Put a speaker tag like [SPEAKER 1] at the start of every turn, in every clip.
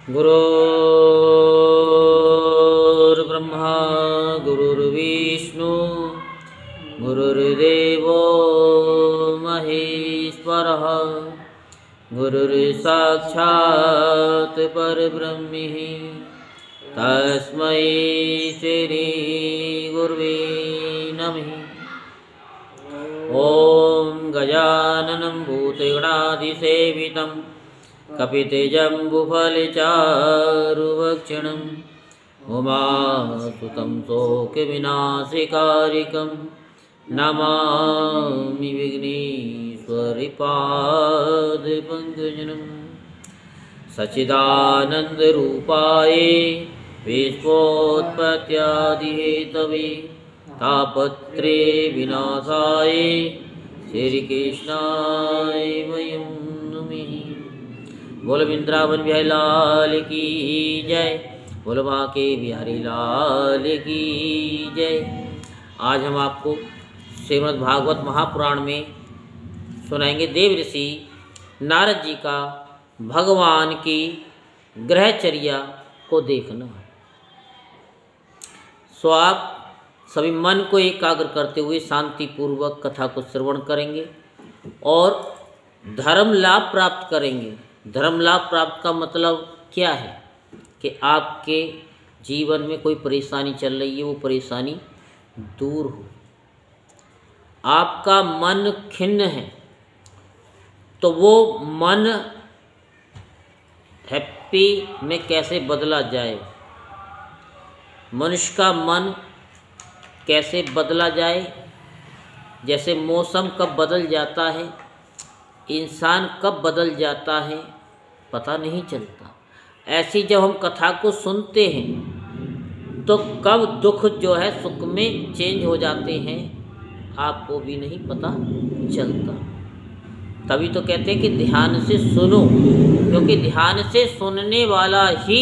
[SPEAKER 1] गुरुर्ब्रह्मा गुरुर्विष्णु गुरुर्देवो महेश्वरः गुरुर्साक्षात् परब्रह्म तस्मै श्री गुरुवे नमः। ॐ गजाननं भूतगणाधिसेवितं कपितजम्बुफलचारुभक्षणं उमासुतं शोकविनाशकारिकं नमामि विघ्नेश्वरपादपङ्कजं। सच्चिदानन्दरूपाय विश्वोत्पत्त्यादिहेतवे तापत्रे विनाशाय श्रीकृष्णाय वयं नमः। बोलो वृंदावन बिहारी लाल की जय, बोलो बांके बिहारी लाल की जय। आज हम आपको श्रीमद् भागवत महापुराण में सुनाएंगे देव ऋषि नारद जी का भगवान की ग्रहचर्या को देखना। सो आप सभी मन को एकाग्र करते हुए शांतिपूर्वक कथा को श्रवण करेंगे और धर्म लाभ प्राप्त करेंगे। धर्म लाभ प्राप्त का मतलब क्या है कि आपके जीवन में कोई परेशानी चल रही है, वो परेशानी दूर हो। आपका मन खिन्न है तो वो मन हैप्पी में कैसे बदला जाए, मनुष्य का मन कैसे बदला जाए। जैसे मौसम कब बदल जाता है, इंसान कब बदल जाता है पता नहीं चलता। ऐसी जब हम कथा को सुनते हैं तो कब दुख जो है सुख में चेंज हो जाते हैं आपको भी नहीं पता चलता। तभी तो कहते हैं कि ध्यान से सुनो, क्योंकि ध्यान से सुनने वाला ही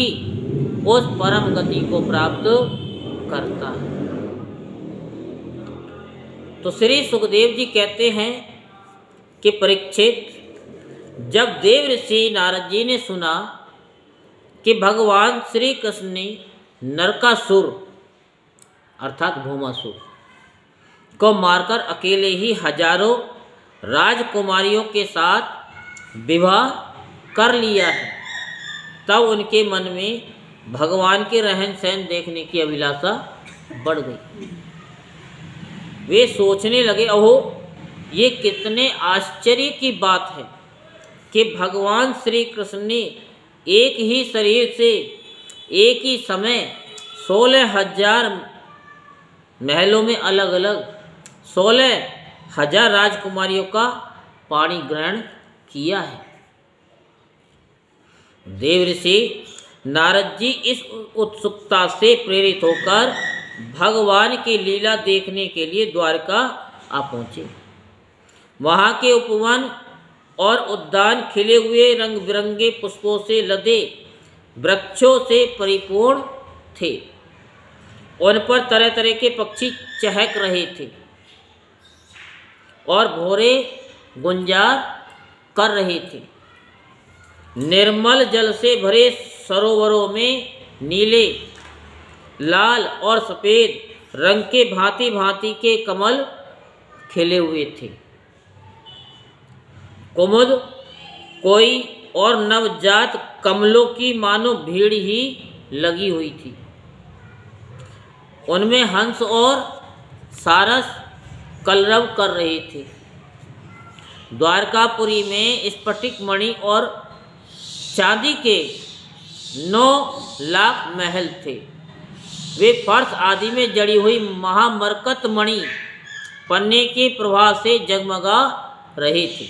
[SPEAKER 1] उस परम गति को प्राप्त करता है। तो श्री सुखदेव जी कहते हैं कि परीक्षित, जब देव ऋषि नारद जी ने सुना कि भगवान श्री कृष्ण ने नरकासुर अर्थात भौमासुर को मारकर अकेले ही हजारों राजकुमारियों के साथ विवाह कर लिया है, तब उनके मन में भगवान के रहन सहन देखने की अभिलाषा बढ़ गई। वे सोचने लगे, ओहो ये कितने आश्चर्य की बात है कि भगवान श्री कृष्ण ने एक ही शरीर से एक ही समय 16,000 महलों में अलग अलग 16,000 राजकुमारियों का पाणी ग्रहण किया है। देव ऋषि नारद जी इस उत्सुकता से प्रेरित होकर भगवान की लीला देखने के लिए द्वारका आ पहुँचे। वहाँ के उपवन और उद्यान खिले हुए रंग बिरंगे पुष्पों से लदे वृक्षों से परिपूर्ण थे। उन पर तरह तरह के पक्षी चहक रहे थे और भौरे गुंजार कर रहे थे। निर्मल जल से भरे सरोवरों में नीले, लाल और सफ़ेद रंग के भांति भांति के कमल खिले हुए थे। कुमुद कोई और नवजात कमलों की मानो भीड़ ही लगी हुई थी। उनमें हंस और सारस कलरव कर रहे थे। द्वारकापुरी में स्फटिक मणि और चांदी के 9 लाख महल थे। वे फर्श आदि में जड़ी हुई महामरकत मणि पन्ने के प्रभाव से जगमगा रहे थे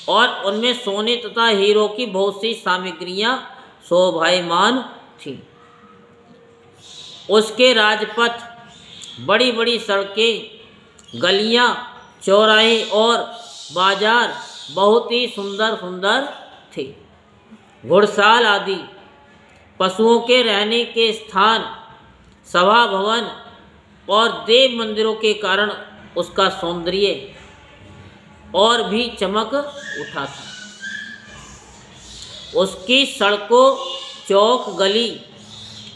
[SPEAKER 1] और उनमें सोने तथा हीरो की बहुत सी सामग्रियां शोभायमान थीं। उसके राजपथ, बड़ी बड़ी सड़कें, गलियां, चौराहे और बाजार बहुत ही सुंदर सुंदर थे। घुड़साल आदि पशुओं के रहने के स्थान, सभा भवन और देव मंदिरों के कारण उसका सौंदर्य और भी चमक उठा था। उसकी सड़कों चौक, गली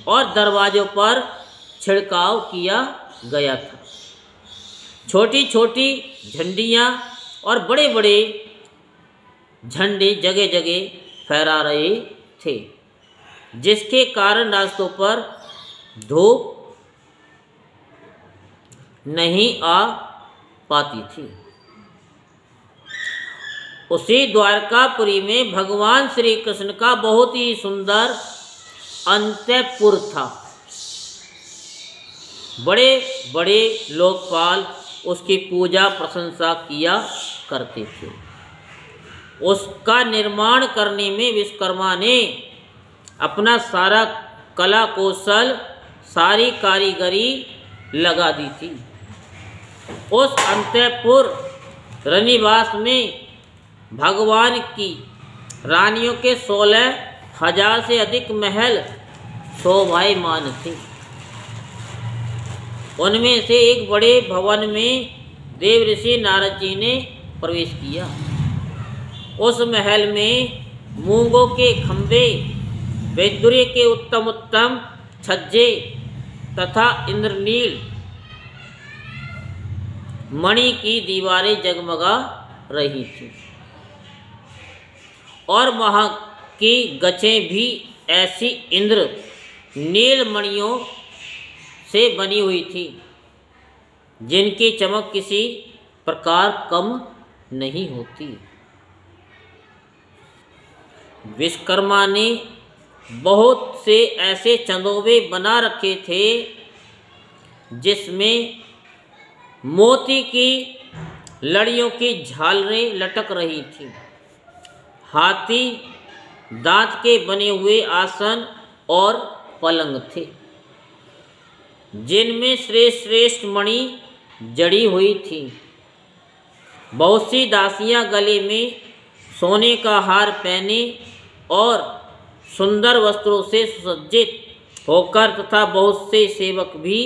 [SPEAKER 1] और दरवाजों पर छिड़काव किया गया था। छोटी छोटी झंडियाँ और बड़े बड़े झंडे जगह जगह फहरा रहे थे, जिसके कारण रास्तों पर धूप नहीं आ पाती थी। उसी द्वारकापुरी में भगवान श्री कृष्ण का बहुत ही सुंदर अंतःपुर था। बड़े बड़े लोकपाल उसकी पूजा प्रशंसा किया करते थे। उसका निर्माण करने में विश्वकर्मा ने अपना सारा कला कौशल, सारी कारीगरी लगा दी थी। उस अंतःपुर रनिवास में भगवान की रानियों के 16,000 से अधिक महल शोभायमान थे। उनमें से एक बड़े भवन में देवऋषि नारद जी ने प्रवेश किया। उस महल में मूंगों के खंभे, वैदुर्य के उत्तम उत्तम छज्जे तथा इंद्रनील मणि की दीवारें जगमगा रही थी और वहाँ की गछें भी ऐसी इंद्र नील मणियों से बनी हुई थी जिनकी चमक किसी प्रकार कम नहीं होती। विश्वकर्मा ने बहुत से ऐसे चंदोबे बना रखे थे जिसमें मोती की लड़ियों की झालरें लटक रही थी। हाथी दांत के बने हुए आसन और पलंग थे जिनमें श्रेष्ठ श्रेष्ठ मणि जड़ी हुई थी। बहुत सी दासियां गले में सोने का हार पहने और सुंदर वस्त्रों से सुसज्जित होकर तथा बहुत से सेवक भी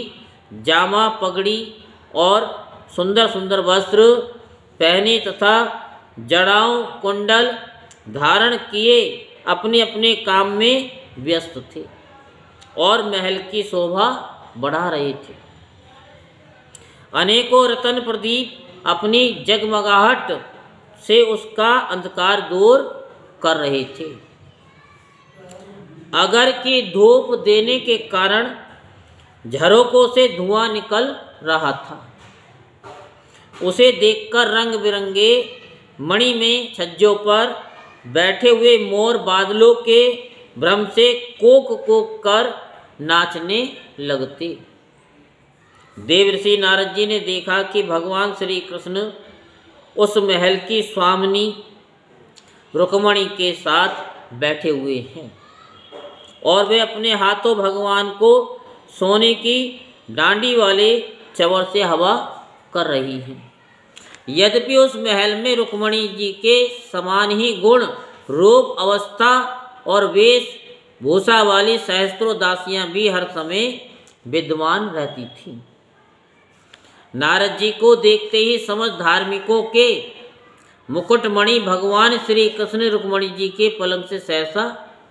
[SPEAKER 1] जामा, पगड़ी और सुंदर सुंदर वस्त्र पहने तथा जड़ाओं, कुंडल धारण किए अपने अपने काम में व्यस्त थे और महल की शोभा बढ़ा रहे थे। अनेकों रतन प्रदीप अपनी जगमगाहट से उसका अंधकार दूर कर रहे थे। अगर की धूप देने के कारण झरोकों से धुआं निकल रहा था। उसे देखकर रंग बिरंगे मणि में छज्जों पर बैठे हुए मोर बादलों के भ्रम से कोक कोक कर नाचने लगते। देवऋषि नारद जी ने देखा कि भगवान श्री कृष्ण उस महल की स्वामिनी रुक्मणी के साथ बैठे हुए हैं और वे अपने हाथों भगवान को सोने की डांडी वाले चवर से हवा कर रही हैं। यद्यपि उस महल में रुक्मणी जी के समान ही गुण, रूप, अवस्था और वेश भूषा वाली सहस्त्रों दासियां भी हर समय विद्यमान रहती थीं। नारद जी को देखते ही समस्त धार्मिकों के मुकुटमणि भगवान श्री कृष्ण रुक्मणी जी के पलंग से सहसा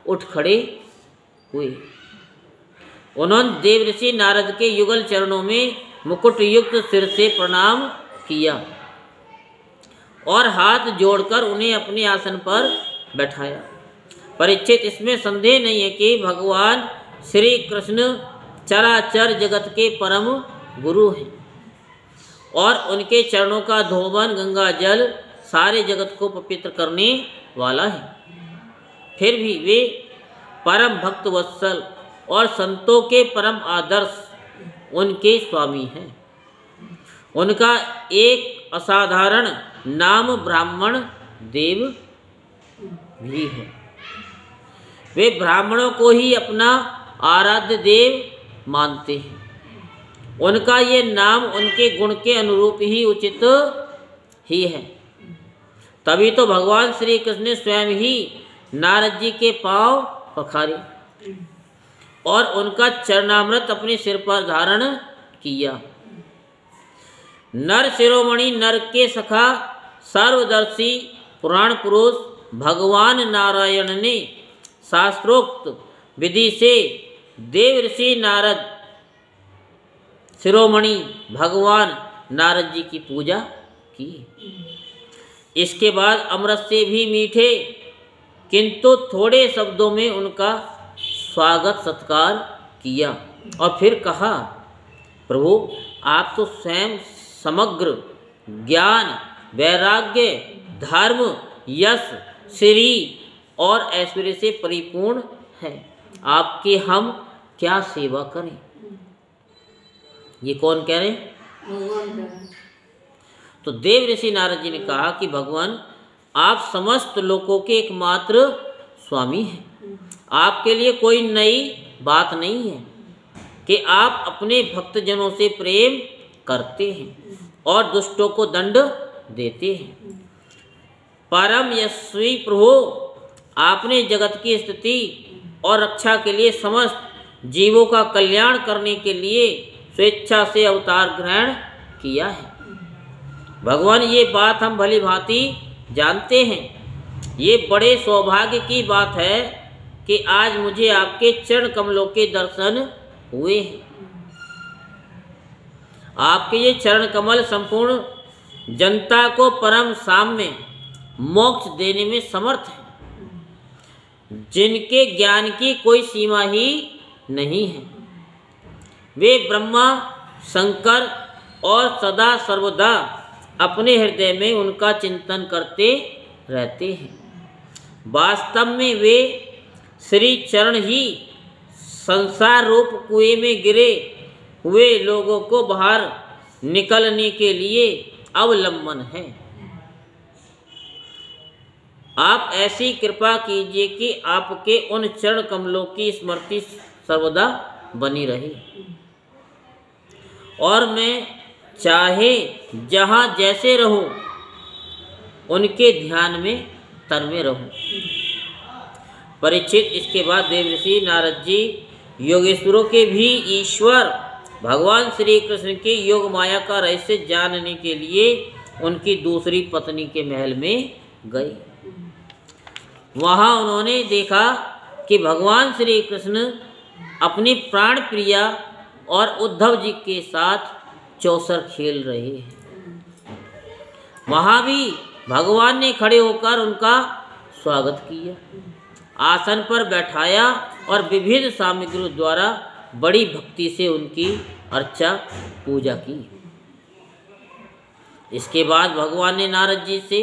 [SPEAKER 1] उठ खड़े हुए। उन्होंने देवऋषि नारद के युगल चरणों में मुकुट युक्त सिर से प्रणाम किया और हाथ जोड़कर उन्हें अपने आसन पर बैठाया। परीक्षित, इसमें संदेह नहीं है कि भगवान श्री कृष्ण चराचर जगत के परम गुरु हैं और उनके चरणों का धोवन गंगा जल सारे जगत को पवित्र करने वाला है। फिर भी वे परम भक्त वत्सल और संतों के परम आदर्श उनके स्वामी हैं। उनका एक असाधारण नाम ब्राह्मण देव भी है। वे ब्राह्मणों को ही अपना आराध्य देव मानते हैं। उनका ये नाम उनके गुण के अनुरूप ही उचित ही है। तभी तो भगवान श्री कृष्ण ने स्वयं ही नारद जी के पांव पखारे और उनका चरणामृत अपने सिर पर धारण किया। नर शिरोमणि, नर के सखा, सर्वदर्शी पुराण पुरुष भगवान नारायण ने शास्त्रोक्त विधि से देव ऋषि नारद शिरोमणि भगवान नारद जी की पूजा की। इसके बाद अमृत से भी मीठे किंतु थोड़े शब्दों में उनका स्वागत सत्कार किया और फिर कहा, प्रभु आप तो स्वयं समग्र ज्ञान, वैराग्य, धर्म, यश, श्री और ऐश्वर्य से परिपूर्ण है, आपकी हम क्या सेवा करें। ये कौन कह रहे हैं? तो देव ऋषि नारद जी ने कहा कि भगवान आप समस्त लोकों के एकमात्र स्वामी हैं। आपके लिए कोई नई बात नहीं है कि आप अपने भक्तजनों से प्रेम करते हैं और दुष्टों को दंड देते हैं। परम यशस्वी प्रभु, आपने जगत की स्थिति और रक्षा के लिए समस्त जीवों का कल्याण करने के लिए स्वेच्छा से अवतार ग्रहण किया है। भगवान ये बात हम भली भांति जानते हैं। ये बड़े सौभाग्य की बात है कि आज मुझे आपके चरण कमलों के दर्शन हुए हैं। आपके ये चरण कमल संपूर्ण जनता को परम साम्य मोक्ष देने में समर्थ है, जिनके ज्ञान की कोई सीमा ही नहीं है। वे ब्रह्मा, शंकर और सदा सर्वदा अपने हृदय में उनका चिंतन करते रहते हैं। वास्तव में वे श्री चरण ही संसार रूप कुएं में गिरे हुए लोगों को बाहर निकलने के लिए अवलंबन है। आप ऐसी कृपा कीजिए कि आपके उन चरण कमलों की स्मृति सर्वदा बनी रहे और मैं चाहे जहाँ जैसे रहूं उनके ध्यान में तन्मय रहूं। परीक्षित, इसके बाद देवर्षि नारद जी योगेश्वरों के भी ईश्वर भगवान श्री कृष्ण के योग माया का रहस्य जानने के लिए उनकी दूसरी पत्नी के महल में गए। वहाँ उन्होंने देखा कि भगवान श्री कृष्ण अपनी प्राण प्रिया और उद्धव जी के साथ चौसर खेल रहे हैं। वहाँ भी भगवान ने खड़े होकर उनका स्वागत किया, आसन पर बैठाया और विविध सामग्रियों द्वारा बड़ी भक्ति से उनकी अर्चा पूजा की। इसके बाद भगवान ने नारद जी से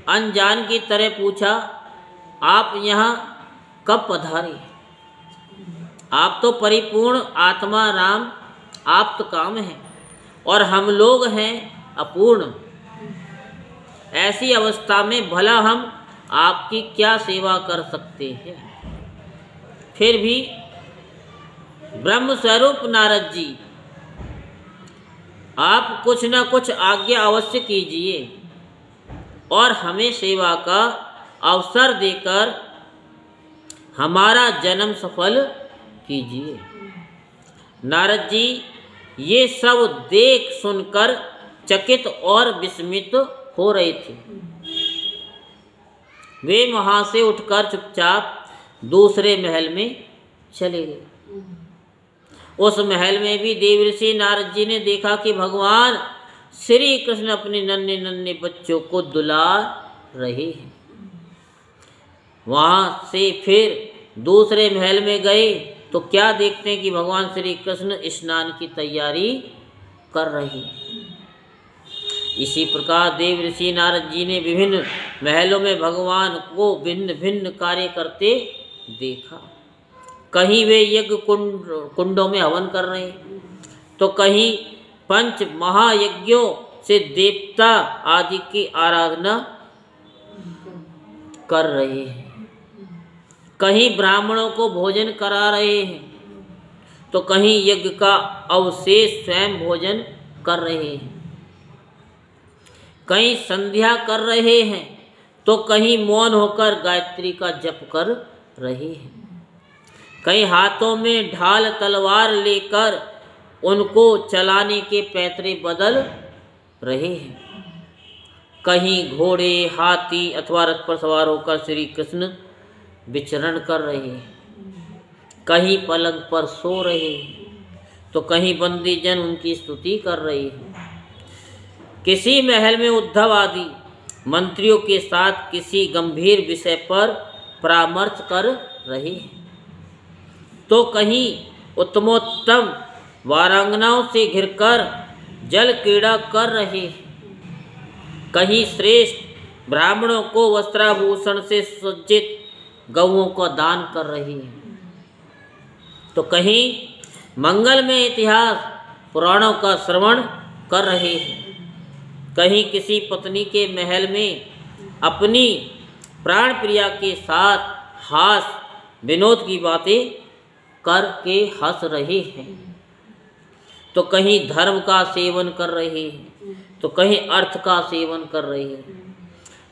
[SPEAKER 1] अनजान की तरह पूछा, आप यहाँ कब पधारे? आप तो परिपूर्ण आत्मा राम आप्त काम हैं और हम लोग हैं अपूर्ण। ऐसी अवस्था में भला हम आपकी क्या सेवा कर सकते हैं? फिर भी ब्रह्म स्वरूप नारद जी, आप कुछ न कुछ आज्ञा अवश्य कीजिए और हमें सेवा का अवसर देकर हमारा जन्म सफल कीजिए। नारद जी ये सब देख सुनकर चकित और विस्मित हो रहे थे। वे वहाँ से उठकर चुपचाप दूसरे महल में चले गए। उस महल में भी देवर्षि नारद जी ने देखा कि भगवान श्री कृष्ण अपने नन्हे नन्हे बच्चों को दुलार रहे हैं। वहाँ से फिर दूसरे महल में गए तो क्या देखते हैं कि भगवान श्री कृष्ण स्नान की तैयारी कर रहे हैं। इसी प्रकार देवर्षि नारद जी ने विभिन्न महलों में भगवान को भिन्न भिन्न कार्य करते देखा। कहीं वे यज्ञ कुंडों में हवन कर रहे हैं तो कहीं पंच महायज्ञों से देवता आदि की आराधना कर रहे हैं, कहीं ब्राह्मणों को भोजन करा रहे हैं तो कहीं यज्ञ का अवशेष स्वयं भोजन कर रहे हैं, कहीं संध्या कर रहे हैं तो कहीं मौन होकर गायत्री का जप कर रहे हैं, कहीं हाथों में ढाल तलवार लेकर उनको चलाने के पैतरे बदल रहे हैं, कहीं घोड़े हाथी अथवा रथ पर सवार होकर श्री कृष्ण विचरण कर रहे हैं। कहीं पलंग पर सो रहे तो कहीं बंदी जन उनकी स्तुति कर रहे हैं। किसी महल में उद्धव आदि मंत्रियों के साथ किसी गंभीर विषय पर परामर्श कर रहे हैं तो कहीं उत्तमोत्तम वारांगनाओं से घिरकर जल क्रीड़ा कर रहे हैं, कहीं श्रेष्ठ ब्राह्मणों को वस्त्राभूषण से सुसज्जित गौओं का दान कर रहे हैं तो कहीं मंगलमय इतिहास पुराणों का श्रवण कर रहे हैं, कहीं किसी पत्नी के महल में अपनी प्राण प्रिया के साथ हास विनोद की बातें करके हंस रहे हैं तो कहीं धर्म का सेवन कर रहे हैं तो कहीं अर्थ का सेवन कर रहे हैं,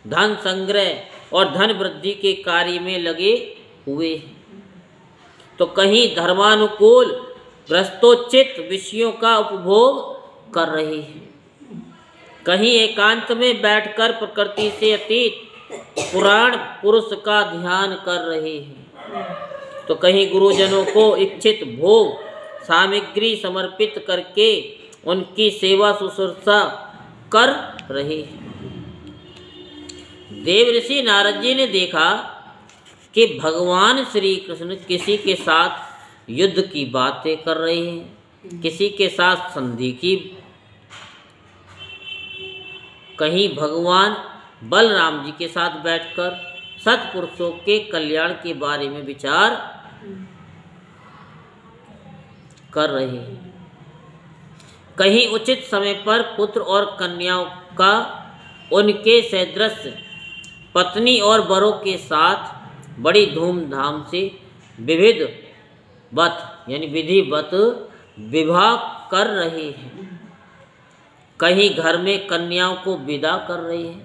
[SPEAKER 1] धन संग्रह और धन वृद्धि के कार्य में लगे हुए हैं तो कहीं धर्मानुकूल भ्रष्टोचित विषयों का उपभोग कर रहे हैं, कहीं एकांत में बैठकर प्रकृति से अतीत पुराण पुरुष का ध्यान कर रहे हैं तो कहीं गुरुजनों को इच्छित भोग सामग्री समर्पित करके उनकी सेवा शुश्रूषा कर रहे हैं। देव ऋषि नारद जी ने देखा कि भगवान श्री कृष्ण किसी के साथ युद्ध की बातें कर रहे हैं, किसी के साथ संधि की, कहीं भगवान बलराम जी के साथ बैठकर सत्पुरुषों के कल्याण के बारे में विचार कर रहे हैं, कहीं उचित समय पर पुत्र और कन्याओं का उनके सदृश पत्नी और बरों के साथ बड़ी धूमधाम से विधिवत विवाह कर रहे हैं, कहीं घर में कन्याओं को विदा कर रहे हैं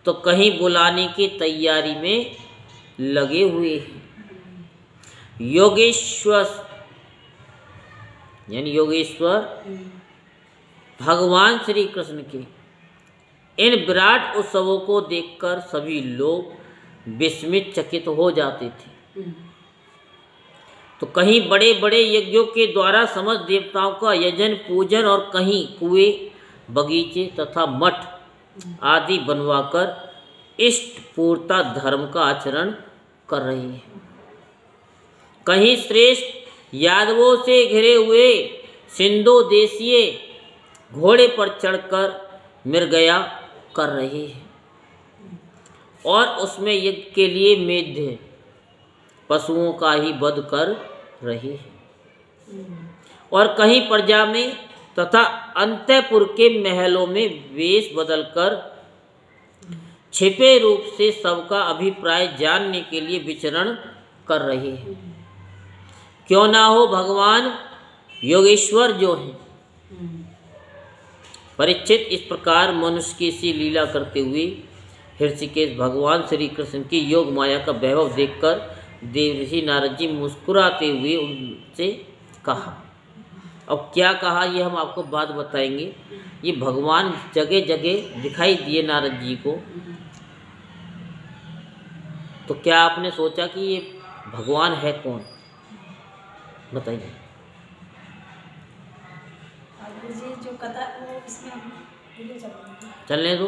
[SPEAKER 1] तो कहीं बुलाने की तैयारी में लगे हुए हैं। योगेश्वर भगवान श्री कृष्ण के इन विराट उत्सवों को देखकर सभी लोग विस्मित चकित हो जाते थे तो कहीं बड़े बड़े यज्ञों के द्वारा समस्त देवताओं का यजन पूजन और कहीं कुएं बगीचे तथा मठ आदि बनवाकर इष्ट पूर्ता धर्म का आचरण कर रहे हैं, कहीं श्रेष्ठ यादवों से घिरे हुए सिंधु देशीय घोड़े पर चढ़कर मृगया कर रहे हैं और उसमें यज्ञ के लिए मेढे पशुओं का ही वध कर रहे हैं और कहीं प्रजा में तथा अंतःपुर के महलों में वेश बदलकर छिपे रूप से सबका अभिप्राय जानने के लिए विचरण कर रहे हैं। क्यों ना हो भगवान योगेश्वर जो हैं। परीक्षित इस प्रकार मनुष्य की सी लीला करते हुए ऋषिकेश भगवान श्री कृष्ण की योग माया का वैभव देखकर देव ऋषि नारद जी मुस्कुराते हुए उनसे कहा। अब क्या कहा ये हम आपको बात बताएंगे। ये भगवान जगह जगह दिखाई दिए नारद जी को, तो क्या आपने सोचा कि ये भगवान है कौन, बताइए।
[SPEAKER 2] जो कथा वो इसमें
[SPEAKER 1] चलने दो।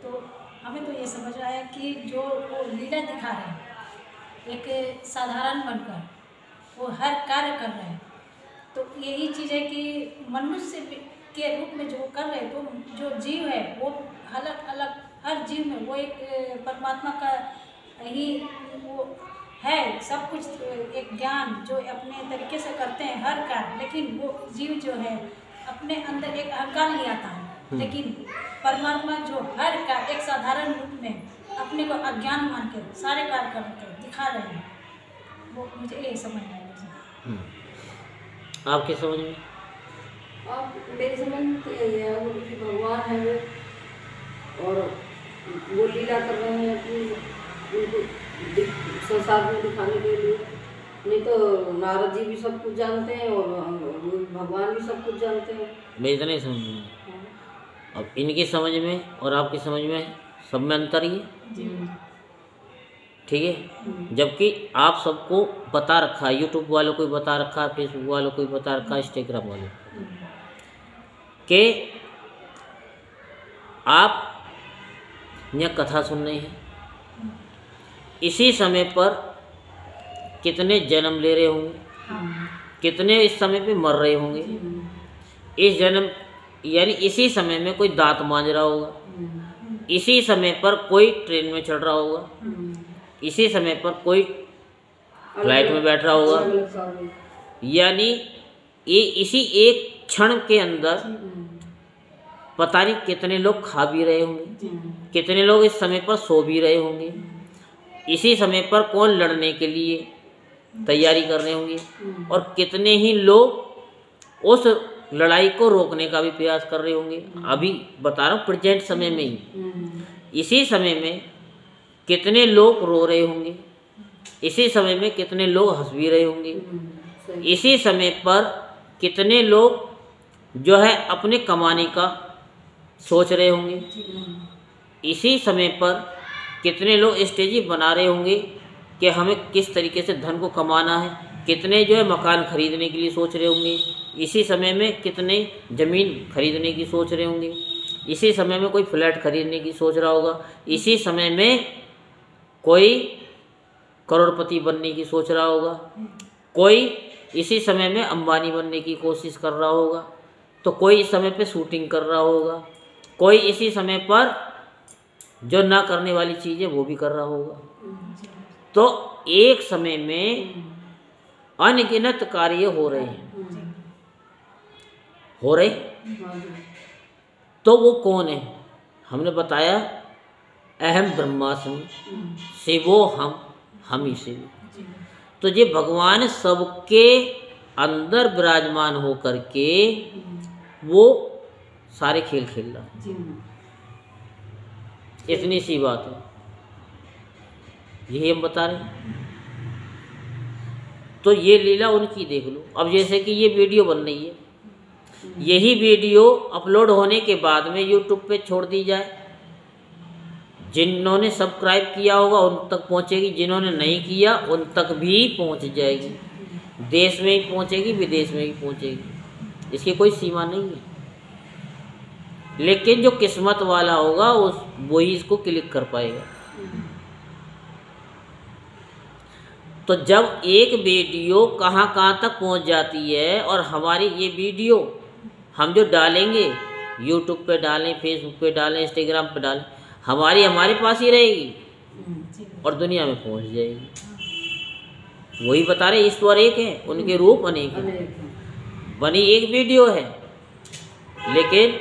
[SPEAKER 2] तो हमें तो ये समझ रहा है कि जो वो लीला दिखा रहे हैं, एक साधारण बनकर वो हर कार्य कर रहे हैं, तो यही चीज़ है कि मनुष्य के रूप में जो कर रहे हैं, तो जो जीव है वो अलग अलग, हर जीव में वो एक परमात्मा का ही वो है, सब कुछ एक ज्ञान जो अपने तरीके से करते हैं हर कार्य, लेकिन वो जीव जो है अपने अंदर एक अहंकार ले आता है, लेकिन परमात्मा जो हर कार्य एक साधारण रूप में अपने को अज्ञान मान के सारे कार्य करके दिखा रहे हैं, वो मुझे ये समझ आया।
[SPEAKER 1] आपके समझ में?
[SPEAKER 3] आप मेरी समझ में तो यही है वो कि भगवान है वो, और वो लीला कर रहे हैं कि उनको संसार में दिखाने के लिए। नहीं तो नारद जी भी सब कुछ जानते हैं और भगवान भी सब कुछ जानते हैं।
[SPEAKER 1] मैं इतना ही समझ में। अब इनकी समझ में और आपकी समझ में सब में अंतर ही है। ठीक है। जबकि आप सबको बता रखा है, यूट्यूब वालों को भी बता रखा है, फेसबुक वालों को भी बता रखा है, इंस्टाग्राम वालों को, कि आप यहाँ कथा सुन रहे हैं, इसी समय पर कितने जन्म ले रहे होंगे, कितने इस समय पे मर रहे होंगे। इस जन्म यानी इसी समय में कोई दांत मांज रहा होगा, इसी समय पर कोई ट्रेन में चढ़ रहा होगा, इसी समय पर कोई फ्लाइट में बैठ रहा होगा। यानी ये इसी एक क्षण के अंदर पता नहीं कितने लोग खा भी रहे होंगे, कितने लोग इस समय पर सो भी रहे होंगे, इसी समय पर कौन लड़ने के लिए तैयारी कर रहे होंगे, और कितने ही लोग उस लड़ाई को रोकने का भी प्रयास कर रहे होंगे। अभी बता रहा हूँ प्रेजेंट समय में ही, इसी समय में कितने लोग रो रहे होंगे, इसी समय में कितने लोग हंस भी रहे होंगे, इसी समय पर कितने लोग जो है अपने कमाने का सोच रहे होंगे, इसी समय पर कितने लोग स्ट्रेटेजी बना रहे होंगे कि हमें किस तरीके से धन को कमाना है, कितने जो है मकान खरीदने के लिए सोच रहे होंगे, इसी समय में कितने ज़मीन खरीदने की सोच रहे होंगे, इसी समय में कोई फ्लैट खरीदने की सोच रहा होगा, इसी समय में कोई करोड़पति बनने की सोच रहा होगा, कोई इसी समय में अंबानी बनने की कोशिश कर रहा होगा, तो कोई इस समय पे शूटिंग कर रहा होगा, कोई इसी समय पर जो ना करने वाली चीज़ें वो भी कर रहा होगा। तो एक समय में अनगिनत कार्य हो रहे हैं, हो रहे। तो वो कौन है? हमने बताया अहम ब्रह्मास्मि, शिवो हम ही शिव। तो ये भगवान सबके अंदर विराजमान हो करके वो सारे खेल खेल रहा है। इतनी सी बात है, यही हम बता रहे हैं। तो ये लीला उनकी देख लो। अब जैसे कि ये वीडियो बन रही है, यही वीडियो अपलोड होने के बाद में यूट्यूब पे छोड़ दी जाए, जिन्होंने सब्सक्राइब किया होगा उन तक पहुंचेगी, जिन्होंने नहीं किया उन तक भी पहुंच जाएगी, देश में ही पहुंचेगी, विदेश में भी पहुंचेगी, इसकी कोई सीमा नहीं है। लेकिन जो किस्मत वाला होगा वही इसको क्लिक कर पाएगा। तो जब एक वीडियो कहाँ तक पहुँच जाती है, और हमारी ये वीडियो हम जो डालेंगे, यूट्यूब पे डालें, फेसबुक पे डालें, इंस्टाग्राम पे डालें, हमारे पास ही रहेगी और दुनिया में पहुँच जाएगी। वही बता रहे ईश्वर एक है, उनके रूप अनेक है, बनी एक वीडियो है, लेकिन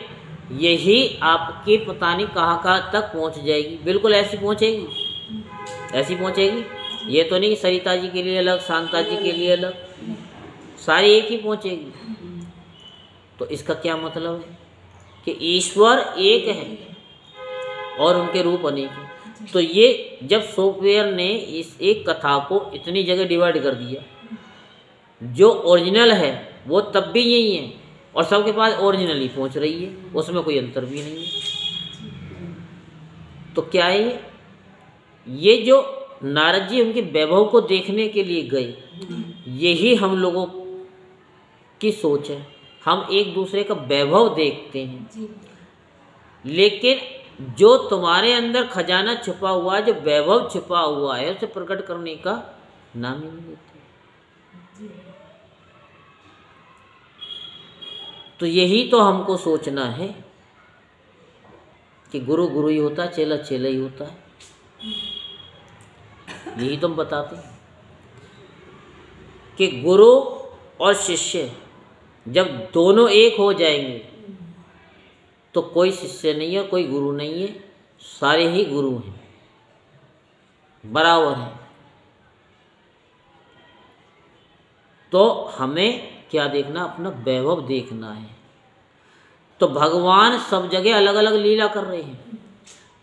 [SPEAKER 1] यही आपके पता नहीं कहाँ तक पहुँच जाएगी। बिल्कुल ऐसी पहुँचेगी, ऐसी पहुँचेगी। ये तो नहीं सरिता जी के लिए अलग, शांता जी के लिए अलग, सारी एक ही पहुँचेगी। तो इसका क्या मतलब है कि ईश्वर एक है और उनके रूप अनेक हैं। तो ये जब सॉफ्टवेयर ने इस एक कथा को इतनी जगह डिवाइड कर दिया, जो ओरिजिनल है वो तब भी यही है और सबके पास ओरिजिनल ही पहुंच रही है, उसमें कोई अंतर भी नहीं है। तो क्या है ये जो नारद जी उनके वैभव को देखने के लिए गए, यही हम लोगों की सोच है। हम एक दूसरे का वैभव देखते हैं, लेकिन जो तुम्हारे अंदर खजाना छुपा हुआ है, जो वैभव छुपा हुआ है, उसे प्रकट करने का नाम ही नहीं लेते। तो यही तो हमको सोचना है कि गुरु गुरु ही होता है, चेला चेला ही होता है। यही तो हम बताते हैं कि गुरु और शिष्य जब दोनों एक हो जाएंगे तो कोई शिष्य नहीं है, कोई गुरु नहीं है, सारे ही गुरु हैं, बराबर हैं। तो हमें क्या देखना, अपना वैभव देखना है। तो भगवान सब जगह अलग अलग लीला कर रहे हैं।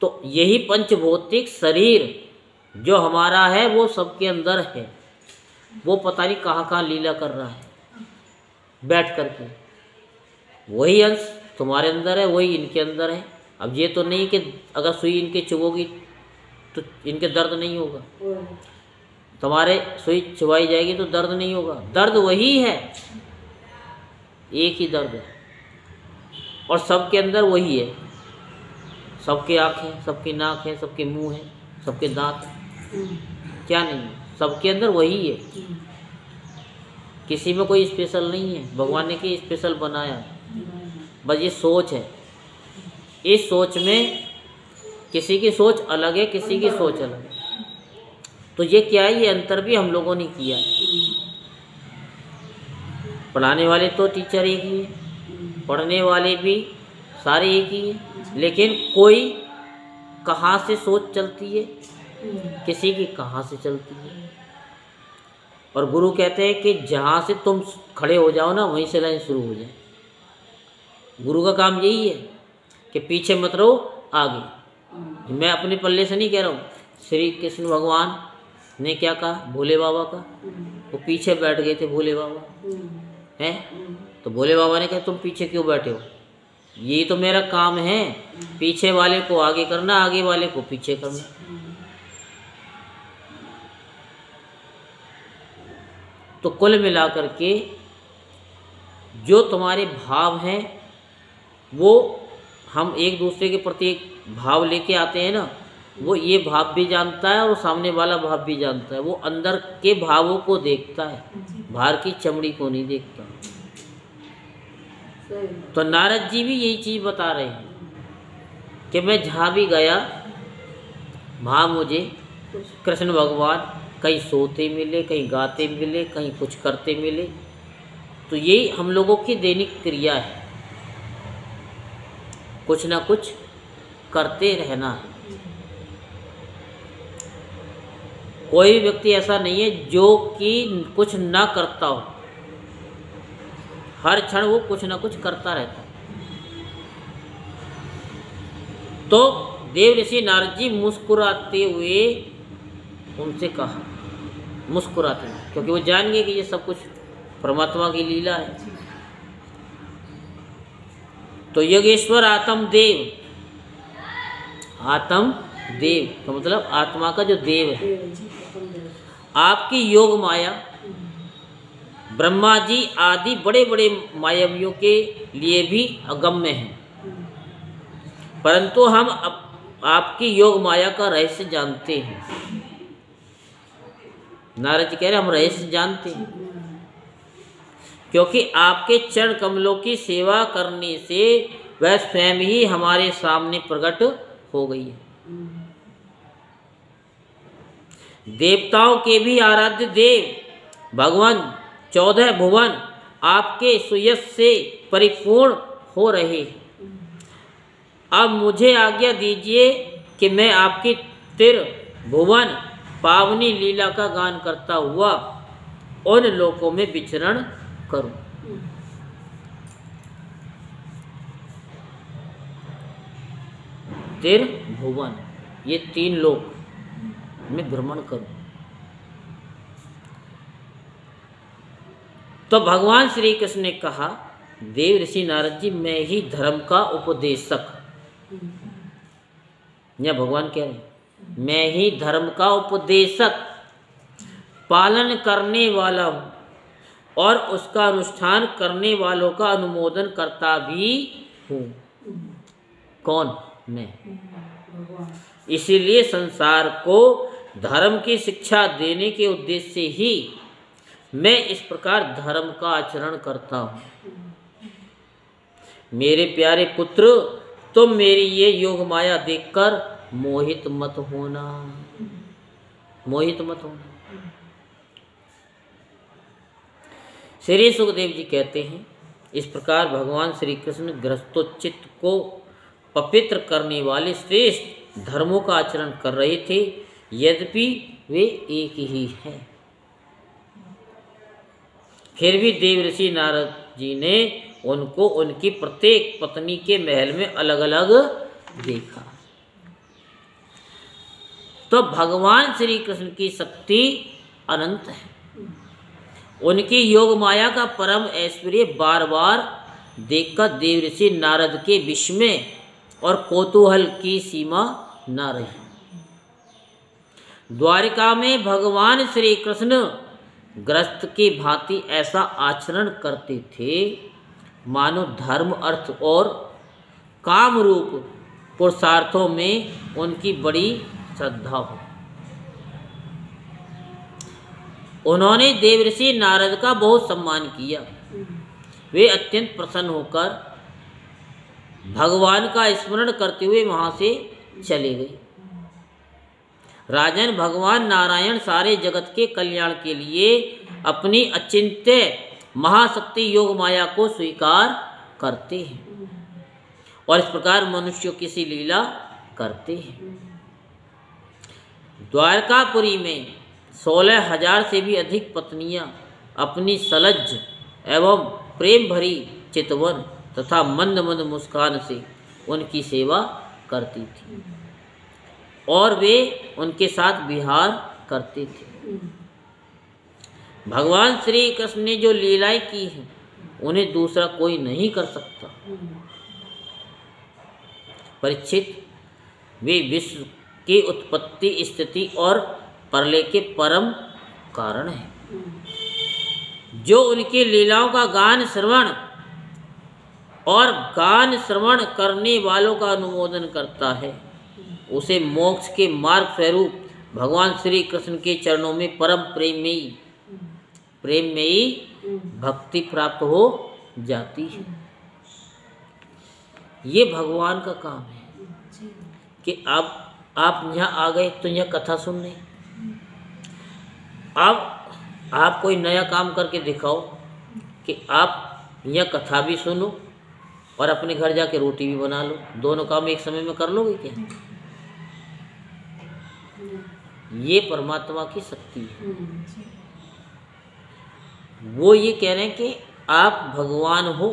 [SPEAKER 1] तो यही पंचभौतिक शरीर जो हमारा है वो सबके अंदर है, वो पता नहीं कहाँ लीला कर रहा है बैठ करके। वही अंश तुम्हारे अंदर है, वही इनके अंदर है। अब ये तो नहीं कि अगर सुई इनके चुभोगी तो इनके दर्द नहीं होगा। तुम्हारे सुई चुभाई जाएगी तो दर्द नहीं होगा। दर्द वही है, एक ही दर्द है, और सबके अंदर वही है। सबके आँखें, सबकी नाक है, सबके मुंह है, सबके दांत है, क्या नहीं है, सबके अंदर वही है। किसी में कोई स्पेशल नहीं है, भगवान ने कि स्पेशल बनाया, बस ये सोच है। इस सोच में किसी की सोच अलग है, किसी की सोच अलग है। तो ये क्या है, ये अंतर भी हम लोगों ने किया है। पढ़ाने वाले तो टीचर एक ही है, पढ़ने वाले भी सारे एक ही हैं, लेकिन कोई कहाँ से सोच चलती है, किसी की कहाँ से चलती है। और गुरु कहते हैं कि जहाँ से तुम खड़े हो जाओ ना, वहीं से लाइन शुरू हो जाए। गुरु का काम यही है कि पीछे मत रहो, आगे। मैं अपने पल्ले से नहीं कह रहा हूँ, श्री कृष्ण भगवान ने क्या कहा भोले बाबा का, वो पीछे बैठ गए थे भोले बाबा हैं, तो भोले बाबा ने कहा तुम पीछे क्यों बैठे हो, यही तो मेरा काम है, पीछे वाले को आगे करना, आगे वाले को पीछे करना। तो कुल मिलाकर के जो तुम्हारे भाव हैं, वो हम एक दूसरे के प्रति एक भाव लेके आते हैं ना, वो ये भाव भी जानता है और सामने वाला भाव भी जानता है। वो अंदर के भावों को देखता है, बाहर की चमड़ी को नहीं देखता। तो नारद जी भी यही चीज़ बता रहे हैं कि मैं जहाँ भी गया वहाँ मुझे कृष्ण भगवान कहीं सोते मिले, कहीं गाते मिले, कहीं कुछ करते मिले। तो यही हम लोगों की दैनिक क्रिया है, कुछ ना कुछ करते रहना है। कोई भी व्यक्ति ऐसा नहीं है जो कि कुछ ना करता हो, हर क्षण वो कुछ ना कुछ करता रहता है। तो देव ऋषि नारद जी मुस्कुराते हुए उनसे कहा, मुस्कुराते हुए, क्योंकि वो जान गए कि ये सब कुछ परमात्मा की लीला है। तो योगेश्वर आत्म देव, आत्म देव का मतलब आत्मा का जो देव है, आपकी योग माया ब्रह्मा जी आदि बड़े बड़े मायावियों के लिए भी अगम्य है, परंतु हम आपकी योग माया का रहस्य जानते हैं। नारद जी कह रहे हम रहस्य जानते हैं, क्योंकि आपके चरण कमलों की सेवा करने से वह स्वयं ही हमारे सामने प्रकट हो गई है। देवताओं के भी आराध्य देव भगवान 14 भुवन आपके सुयश से परिपूर्ण हो रहे। अब मुझे आज्ञा दीजिए कि मैं आपकी त्रिभुवन पावनी लीला का गान करता हुआ उन लोकों में विचरण करूं। त्रिभुवन, ये 3 लोक में भ्रमण करूं। तो भगवान श्री कृष्ण ने कहा, देव ऋषि नारद जी मैं ही धर्म का उपदेशक, या भगवान कह रहे हैं मैं ही धर्म का उपदेशक पालन करने वाला हूँ और उसका अनुष्ठान करने वालों का अनुमोदन करता भी हूँ। कौन? मैं। इसीलिए संसार को धर्म की शिक्षा देने के उद्देश्य से ही मैं इस प्रकार धर्म का आचरण करता हूँ। मेरे प्यारे पुत्र, तुम मेरी ये योग माया देखकर मोहित मत होना, मोहित मत होना। श्री सुखदेव जी कहते हैं, इस प्रकार भगवान श्री कृष्ण गृहस्थोचित को पवित्र करने वाले श्रेष्ठ धर्मों का आचरण कर रहे थे, यद्यपि वे एक ही हैं। फिर भी देव ऋषि नारद जी ने उनको उनकी प्रत्येक पत्नी के महल में अलग अलग देखा। तो भगवान श्री कृष्ण की शक्ति अनंत है। उनकी योग माया का परम ऐश्वर्य बार बार देखकर देव ऋषि नारद के विस्मय और कौतूहल की सीमा न रही। द्वारिका में भगवान श्री कृष्ण ग्रस्त की भांति ऐसा आचरण करते थे मानो धर्म अर्थ और काम रूप पुरुषार्थों में उनकी बड़ी श्रद्धा हो। उन्होंने देवर्षि नारद का बहुत सम्मान किया। वे अत्यंत प्रसन्न होकर भगवान का स्मरण करते हुए वहां से चले गए। राजन, भगवान नारायण सारे जगत के कल्याण के लिए अपनी अचिंत्य महाशक्ति योग माया को स्वीकार करते हैं और इस प्रकार मनुष्यों की सी लीला करते हैं। द्वारकापुरी में 16,000 से भी अधिक पत्नियां अपनी सलज्ज एवं प्रेम भरी चितवन तथा मंद मंद मुस्कान से उनकी सेवा करती थी और वे उनके साथ विहार करते थे। भगवान श्री कृष्ण ने जो लीलाएं की हैं उन्हें दूसरा कोई नहीं कर सकता। परीक्षित, वे विश्व की उत्पत्ति, स्थिति और प्रलय के परम कारण हैं। जो उनकी लीलाओं का गान श्रवण और गान श्रवण करने वालों का अनुमोदन करता है उसे मोक्ष के मार्ग स्वरूप भगवान श्री कृष्ण के चरणों में परम प्रेम में ही भक्ति प्राप्त हो जाती है। ये भगवान का काम है कि आप यहाँ आ गए तो यह कथा सुनने। अब आप कोई नया काम करके दिखाओ कि आप यह कथा भी सुनो और अपने घर जाके रोटी भी बना लो। दोनों काम एक समय में कर लोगे क्या? ये परमात्मा की शक्ति है। वो ये कह रहे हैं कि आप भगवान हो,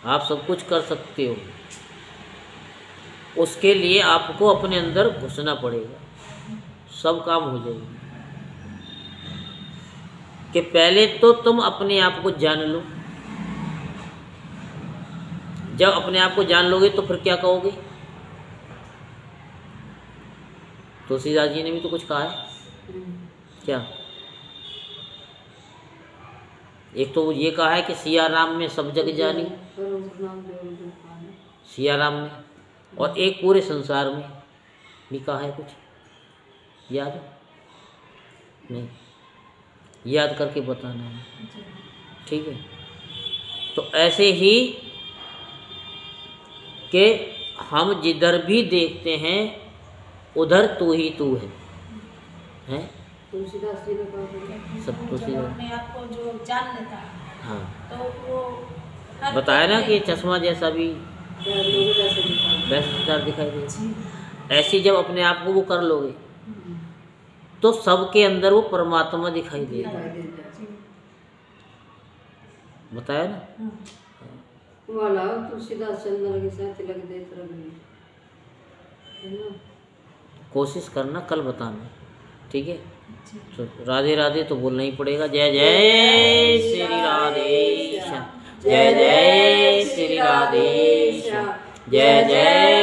[SPEAKER 1] आप सब कुछ कर सकते हो। उसके लिए आपको अपने अंदर घुसना पड़ेगा, सब काम हो जाएगा। कि पहले तो तुम अपने आप को जान लो। जब अपने आप को जान लोगे तो फिर क्या कहोगे? तुलसीदास जी ने भी तो कुछ कहा है। क्या? एक तो ये कहा है कि सिया राम में सब जग जानी, सिया राम में, और एक पूरे संसार में भी कहा है। कुछ याद है? नहीं, याद करके बताना है, ठीक है? तो ऐसे ही कि हम जिधर भी देखते हैं उधर तू ही तू है?
[SPEAKER 3] तुलसीदास जी ने कहा
[SPEAKER 1] सब तुलसीदास
[SPEAKER 2] अपने आप को जो जान लेता है,
[SPEAKER 1] हाँ,
[SPEAKER 2] तो वो
[SPEAKER 1] बताया ना कि चश्मा जैसा भी
[SPEAKER 3] दिखाई
[SPEAKER 1] वैसा दिखाई दे। ऐसे जब अपने आप को वो कर लोगे तो सबके अंदर वो परमात्मा दिखाई देगा। बताया ना?
[SPEAKER 3] वाला तुलसीदास चंद्र के साथ तिलक देत रही है ना।
[SPEAKER 1] कोशिश करना, कल बताना, ठीक है? तो राधे राधे तो बोलना ही पड़ेगा। जय जय श्री राधेश्याम, जय जय श्री राधेश्याम, जय जय